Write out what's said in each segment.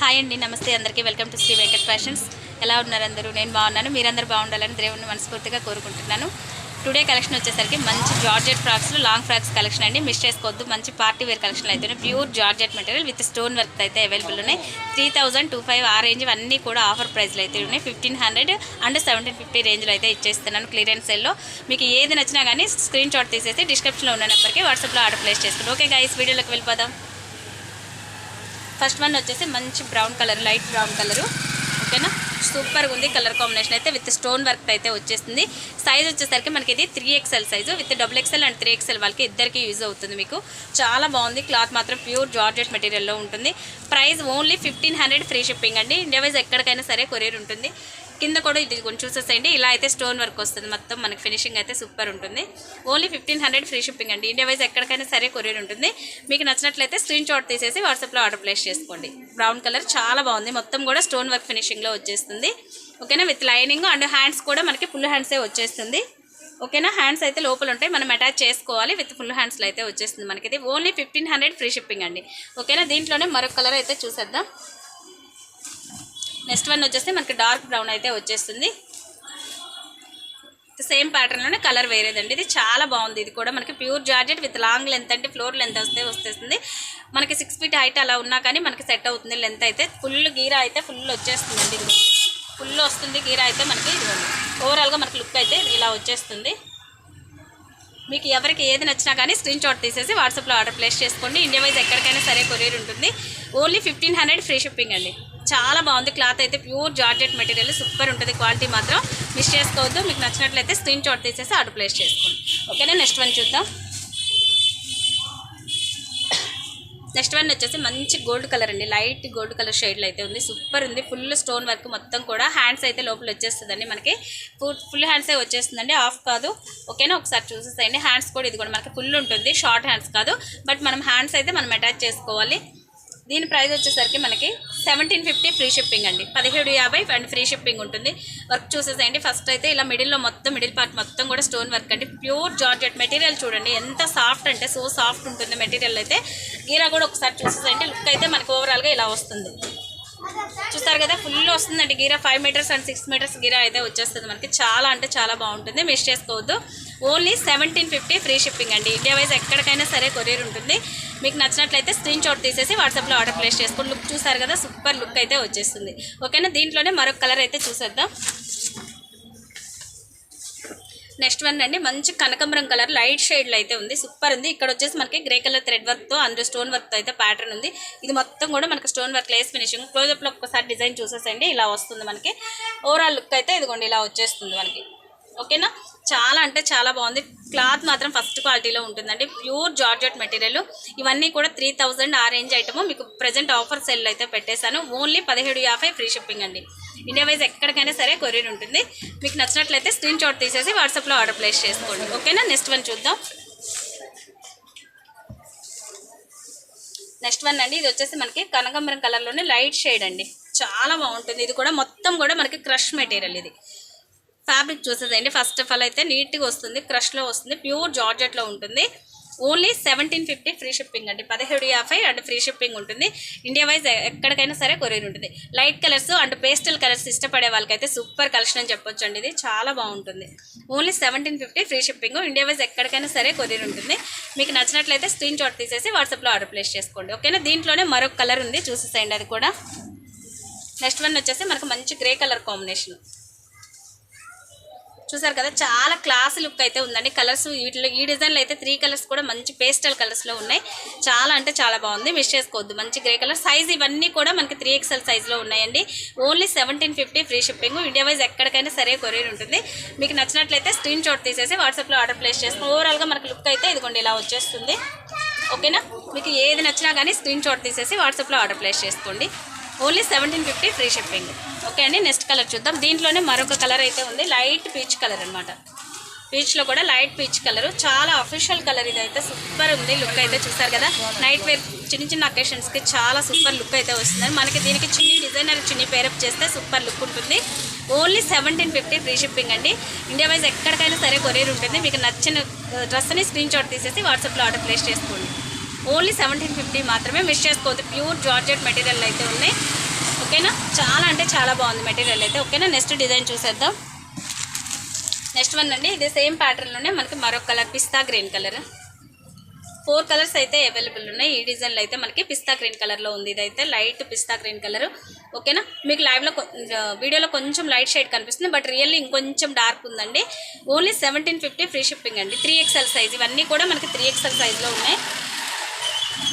Hi అండి, నమస్తే అందరికీ. Welcome to Shri Venkat Fashions. ఎలా ఉన్నారు అందరూ? నేను బాగున్నాను. మీరందరూ బాగుండాలని దేవుని మనస్ఫూర్తిగా కోరుకుంటున్నాను. టుడే కలెక్షన్ వచ్చేసరికి మంచి జార్జెట్ ఫ్రాక్స్లో లాంగ్ ఫ్రాక్స్ కలెక్షన్ అండి. మిస్ చేసుకోవద్దు. మంచి పార్టీ వేర్ కలెక్షన్ అయితే pure georgette material with stone work అయితే అవైలబుల్ ఉన్నాయి. 3025 ఆ రేంజ్ అన్నీ కూడా ఆఫర్ ప్రైస్లో అయితే ఉన్నాయి. 1500 అండ్ 1750 రేంజ్లో అయితే ఇచ్చేస్తున్నాను క్లియరెన్స్ సేల్లో. మీకు ఏది నచ్చినా కానీ స్క్రీన్ షాట్ తీసేసి డిస్క్రిప్షన్లో ఉన్న నెంబర్కి వాట్సాప్లో ఆర్డర్ ప్లేస్ చేసుకోండి. ఓకే గైస్, వీడియోలోకి వెళ్ళిపోదాం. ఫస్ట్ వన్ వచ్చేసి మంచి brown colour, light brown colour. ఓకేనా, సూపర్గా ఉంది కలర్ కాంబినేషన్ అయితే. విత్ స్టోన్ వర్క్ అయితే వచ్చేస్తుంది. సైజ్ వచ్చేసరికి మనకి ఇది 3XL size with XXL and 3XL వాళ్ళకి ఇద్దరికి యూజ్ అవుతుంది. మీకు చాలా బాగుంది. క్లాత్ మాత్రం ప్యూర్ జార్జెట్ మెటీరియల్లో ఉంటుంది. ప్రైస్ ఓన్లీ 1500 ఫ్రీ షిప్పింగ్ అండి. ఇండియా వైజ్ ఎక్కడికైనా సరే కొరియర్ ఉంటుంది. కింద కూడా ఇది కొంచెం చూసేసేయండి. ఇలా అయితే స్టోన్ వర్క్ వస్తుంది. మొత్తం మనకి ఫినిషింగ్ అయితే సూపర్ ఉంటుంది. ఓన్లీ 1500 ఫ్రీ షిప్పింగ్ అండి. ఇండియా వైజ్ ఎక్కడికైనా సరే కొరియర్ ఉంటుంది. మీకు నచ్చినట్లయితే స్క్రీన్ షాట్ తీసేసి వాట్సాప్లో ఆర్డర్ ప్లేస్ చేసుకోండి. బ్రౌన్ కలర్ చాలా బాగుంది. మొత్తం కూడా స్టోన్ వర్క్ ఫినిషింగ్లో వచ్చేస్తుంది. ఓకేనా, విత్ లైనింగ్ అండ్ హ్యాండ్స్ కూడా మనకి ఫుల్ హ్యాండ్సే వచ్చేస్తుంది. ఓకేనా, హ్యాండ్స్ అయితే లోపల ఉంటాయి, మనం అటాచ్ చేసుకోవాలి. విత్ ఫుల్ హ్యాండ్స్లో అయితే వచ్చేస్తుంది మనకి. ఇది ఓన్లీ 1500 ఫ్రీ షిప్పింగ్ అండి. ఓకేనా, దీంట్లోనే మరొక కలర్ అయితే చూసేద్దాం. నెక్స్ట్ వన్ వచ్చేసి మనకి డార్క్ బ్రౌన్ అయితే వచ్చేస్తుంది. సేమ్ ప్యాటర్న్లోనే కలర్ వేరేదండి. ఇది చాలా బాగుంది. ఇది కూడా మనకి pure georgette with long length, అంటే ఫ్లోర్ లెంత్ వచ్చేస్తుంది. మనకి 6 ఫీట్ హైట్ అలా ఉన్నా కానీ మనకి సెట్ అవుతుంది. లెంత్ అయితే ఫుల్ గీరా అయితే ఫుల్ వచ్చేస్తుందండి. ఇది ఫుల్ వస్తుంది గీరా అయితే మనకి. ఇదిగోండి, ఓవరాల్గా మనకి లుక్ అయితే ఇలా వచ్చేస్తుంది. మీకు ఎవరికి ఏది నచ్చినా కానీ స్క్రీన్ షాట్ తీసేసి వాట్సాప్లో ఆర్డర్ ప్లేస్ చేసుకోండి. ఇండియా వైజ్ ఎక్కడికైనా సరే కొరియర్ ఉంటుంది. ఓన్లీ 1500 ఫ్రీ షిప్పింగ్ అండి. చాలా బాగుంది. క్లాత్ అయితే ప్యూర్ జార్జెట్ మెటీరియల్ సూపర్ ఉంటుంది. క్వాలిటీ మాత్రం మిస్ చేసుకోవద్దు. మీకు నచ్చినట్లయితే స్క్రీన్ షాట్ తీసేసి ఆర్డర్ ప్లేస్ చేసుకోండి. ఓకేనా, నెక్స్ట్ వన్ చూద్దాం. నెక్స్ట్ వన్ వచ్చేసి మంచి గోల్డ్ కలర్ అండి. లైట్ గోల్డ్ కలర్ షేడ్లో అయితే ఉంది. సూపర్ ఉంది. ఫుల్ స్టోన్ వర్క్ మొత్తం కూడా. హ్యాండ్స్ అయితే లోపల వచ్చేస్తుందండి మనకి. ఫుల్ హ్యాండ్సే వచ్చేస్తుందండి, ఆఫ్ కాదు. ఓకేనా, ఒకసారి చూసేసేయండి. హ్యాండ్స్ కూడా ఇది కూడా మనకి ఫుల్ ఉంటుంది. షార్ట్ హ్యాండ్స్ కాదు, బట్ మనం హ్యాండ్స్ అయితే మనం అటాచ్ చేసుకోవాలి. దీని ప్రైస్ వచ్చేసరికి మనకి 1750 ఫ్రీ షిప్పింగ్ అండి. 1750 అండ్ ఫ్రీ షిప్పింగ్ ఉంటుంది. వర్క్ చూసేసేయండి. ఫస్ట్ అయితే ఇలా మిడిల్లో మొత్తం, మిడిల్ పార్ట్ మొత్తం కూడా స్టోన్ వర్క్ అండి. ప్యూర్ జార్జెట్ మెటీరియల్ చూడండి ఎంత సాఫ్ట్ అంటే సో సాఫ్ట్ ఉంటుంది మెటీరియల్ అయితే. గీరా కూడా ఒకసారి చూసేసేయండి. లుక్ అయితే మనకి ఓవరాల్గా ఇలా వస్తుంది. చూస్తారు కదా, ఫుల్ వస్తుందండి గీరా. 5 మీటర్స్ అండ్ 6 మీటర్స్ గీరా అయితే వచ్చేస్తుంది మనకి. చాలా అంటే చాలా బాగుంటుంది. మిస్ చేసుకోవద్దు. ఓన్లీ 1750 ఫ్రీ షిప్పింగ్ అండి. ఇండియా వైజ్ ఎక్కడికైనా సరే కొరియర్ ఉంటుంది. మీకు నచ్చినట్లయితే స్క్రీన్ షాట్ తీసేసి వాట్సాప్లో ఆర్డర్ ప్లేస్ చేసుకోండి. లుక్ చూసారు కదా, సూపర్ లుక్ అయితే వచ్చేస్తుంది. ఓకేనా, దీంట్లోనే మరొక కలర్ అయితే చూసేద్దాం. నెక్స్ట్ వన్ అండి, మంచి కనకాంబరం కలర్ లైట్ షేడ్లో అయితే ఉంది. సూపర్ ఉంది. ఇక్కడ వచ్చేసి మనకి గ్రే కలర్ థ్రెడ్ వర్క్తో అందులో స్టోన్ వర్క్తో అయితే ప్యాటర్న్ ఉంది. ఇది మొత్తం కూడా మనకి స్టోన్ వర్క్ లేస్ ఫినిషింగ్. క్లోజప్లో ఒక్కసారి డిజైన్ చూసేసండి. ఇలా వస్తుంది మనకి. ఓవరాల్ లుక్ అయితే ఇదిగోండి ఇలా వచ్చేస్తుంది మనకి. ఓకేనా, చాలా అంటే చాలా బాగుంది. క్లాత్ మాత్రం ఫస్ట్ క్వాలిటీలో ఉంటుందండి. Pure georgette material. ఇవన్నీ కూడా 3000 ఆ రేంజ్ ఐటమ్. మీకు ప్రజెంట్ ఆఫర్ సెల్ అయితే పెట్టేశాను. ఓన్లీ 1750 ఫ్రీ షిప్పింగ్ అండి. ఇండియా వైజ్ ఎక్కడికైనా సరే కొరియర్ ఉంటుంది. మీకు నచ్చినట్లయితే స్క్రీన్ షాట్ తీసేసి వాట్సాప్లో ఆర్డర్ ప్లేస్ చేసుకోండి. ఓకేనా, నెక్స్ట్ వన్ చూద్దాం. నెక్స్ట్ వన్ అండి, ఇది వచ్చేసి మనకి కనకాంబరం కలర్లోనే లైట్ షేడ్ అండి. చాలా బాగుంటుంది. ఇది కూడా మొత్తం కూడా మనకి క్రష్ మెటీరియల్. ఇది ఫ్యాబ్రిక్ చూసేదండి. ఫస్ట్ ఆఫ్ ఆల్ అయితే నీట్గా వస్తుంది, క్రష్లో వస్తుంది, ప్యూర్ జార్జెట్లో ఉంటుంది. ఓన్లీ 1750 ఫ్రీ షిప్పింగ్ అండి. 1750 అండ్ ఫ్రీ షిప్పింగ్ ఉంటుంది. ఇండియా వైజ్ ఎక్కడికైనా సరే కొరియర్ ఉంటుంది. Light colours and pastel colours ఇష్టపడే వాళ్ళకైతే సూపర్ కలెక్షన్ అని చెప్పొచ్చు అండి. ఇది చాలా బాగుంటుంది. Only 1750 free shipping. India wise ఎక్కడికైనా సరే కొరియర్ ఉంటుంది. మీకు నచ్చినట్లయితే స్క్రీన్ షాట్ తీసేసి వాట్సాప్లో ఆర్డర్ ప్లేస్ చేసుకోండి. ఓకేనా, దీంట్లోనే మరొక కలర్ ఉంది, చూసేసేయండి అది కూడా. నెక్స్ట్ వన్ వచ్చేసి మనకు మంచి గ్రే కలర్ కాంబినేషన్. చూసారు కదా, చాలా క్లాస్ లుక్ అయితే ఉందండి. కలర్స్ వీటిలో ఈ డిజైన్లో అయితే 3 కలర్స్ కూడా మంచి పేస్టల్ కలర్స్లో ఉన్నాయి. చాలా అంటే చాలా బాగుంది. మిస్ చేసుకోవద్దు. మంచి గ్రే కలర్ సైజ్. ఇవన్నీ కూడా మనకి 3XL సైజ్లో ఉన్నాయండి. Only 1750 free shipping. India wise ఎక్కడికైనా సరే కొరియర్ ఉంటుంది. మీకు నచ్చినట్లయితే స్క్రీన్ షాట్ తీసేసి వాట్సాప్లో ఆర్డర్ ప్లేస్ చేసుకోండి. ఓవరాల్గా మనకి లుక్ అయితే ఇదిగోండి ఇలా వచ్చేస్తుంది. ఓకేనా, మీకు ఏది నచ్చినా కానీ స్క్రీన్ షాట్ తీసేసి వాట్సాప్లో ఆర్డర్ ప్లేస్ చేసుకోండి. Only 1750 free shipping. ఓకే అండి, నెక్స్ట్ కలర్ చూద్దాం. దీంట్లోనే మరొక కలర్ అయితే ఉంది, లైట్ పీచ్ కలర్ అనమాట. పీచ్లో కూడా లైట్ పీచ్ కలర్. చాలా అఫీషియల్ కలర్. ఇదైతే సూపర్ ఉంది. లుక్ అయితే చూసారు కదా, నైట్ వేర్ చిన్న చిన్న అకేషన్స్కి చాలా సూపర్ లుక్ అయితే వస్తుంది. మనకి దీనికి చిన్ని డిజైనర్ చిన్ని పేరప్ చేస్తే సూపర్ లుక్ ఉంటుంది. ఓన్లీ 1750 ఫ్రీ షిప్పింగ్ అండి. ఇండియా వైజ్ ఎక్కడికైనా సరే కొరియర్ ఉంటుంది. మీకు నచ్చిన డ్రెస్ని స్క్రీన్ షాట్ తీసేసి వాట్సాప్లో ఆర్డర్ ప్లేస్ చేసుకోండి. ఓన్లీ 1750 మాత్రమే. మిస్ చేసుకోవద్దు. ప్యూర్ జార్జెట్ మెటీరియల్ అయితే ఉన్నాయి. ఓకేనా, చాలా అంటే చాలా బాగుంది మెటీరియల్ అయితే. ఓకేనా, నెక్స్ట్ డిజైన్ చూసేద్దాం. నెక్స్ట్ వన్ అండి, ఇది సేమ్ ప్యాటర్న్లోనే మనకి మరొక కలర్ పిస్తా గ్రీన్ కలర్. 4 కలర్స్ అయితే అవైలబుల్ ఉన్నాయి. ఈ డిజైన్లో అయితే మనకి పిస్తా గ్రీన్ కలర్లో ఉంది. ఇదైతే లైట్ పిస్తా గ్రీన్ కలర్. ఓకేనా, మీకు లైవ్లో వీడియోలో కొంచెం లైట్ షేడ్ కనిపిస్తుంది, బట్ రియల్లీ ఇంకొంచెం డార్క్ ఉందండి. ఓన్లీ 1750 ఫ్రీ షిప్పింగ్ అండి. 3XL సైజ్, ఇవన్నీ కూడా మనకి 3XL సైజ్లో ఉన్నాయి.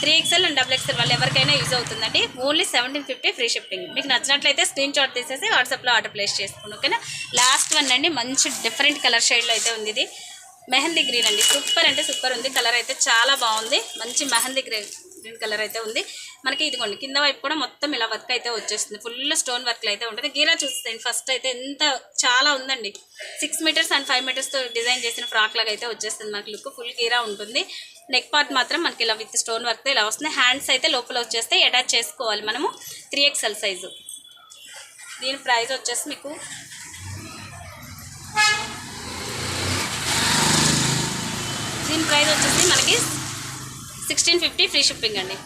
3XL అండ్ XXL వాళ్ళు ఎవరికైనా యూజ్ అవుతుందండి. Only 1750 free shipping. మీకు నచ్చినట్లయితే స్క్రీన్ షాట్ తీసేసి వాట్సాప్లో ఆర్డర్ ప్లేస్ చేసుకోండి. ఓకేనా, లాస్ట్ వన్ అండి, మంచి డిఫరెంట్ కలర్ షేడ్లో అయితే ఉంది. ఇది మెహందీ గ్రీన్ అండి. సూపర్ అంటే సూపర్ ఉంది. కలర్ అయితే చాలా బాగుంది. మంచి మెహందీ గ్రీన్ కలర్ అయితే ఉంది మనకి. ఇదిగోండి, కింద వైపు కూడా మొత్తం ఇలా వర్క్ అయితే వచ్చేస్తుంది. ఫుల్ స్టోన్ వర్క్లు అయితే ఉంటుంది. గీరా చూసేయండి ఫస్ట్ అయితే, ఎంత చాలా ఉందండి. 6 మీటర్స్ అండ్ 5 మీటర్స్తో డిజైన్ చేసిన ఫ్రాక్ లాగా అయితే వచ్చేస్తుంది మనకి. లుక్ ఫుల్ గీరా ఉంటుంది. నెక్ పార్ట్ మాత్రం మనకి ఇలా విత్ స్టోన్ వర్క్తో ఇలా వస్తుంది. హ్యాండ్స్ అయితే లోపల వచ్చేస్తే అటాచ్ చేసుకోవాలి మనము. 3XL size. దీని ప్రైస్ వచ్చేసి మీకు మనకి 1650 ఫ్రీ షిప్పింగ్ అండి.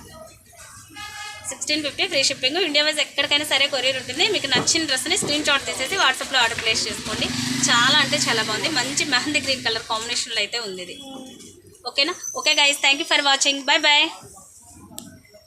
1650 ఫ్రీ షిప్పింగ్. ఇండియా వైజ్ ఎక్కడికైనా సరే కొరియర్ ఉంటుంది. మీకు నచ్చిన డ్రెస్ని స్క్రీన్ షాట్ తీసేసి వాట్సాప్లో ఆర్డర్ ప్లేస్ చేసుకోండి. చాలా అంటే చాలా బాగుంది. మంచి మెహందీ గ్రీన్ కలర్ కాంబినేషన్లో అయితే ఉంది ఇది. ఓకేనా, okay guys, thank you for watching. Bye bye.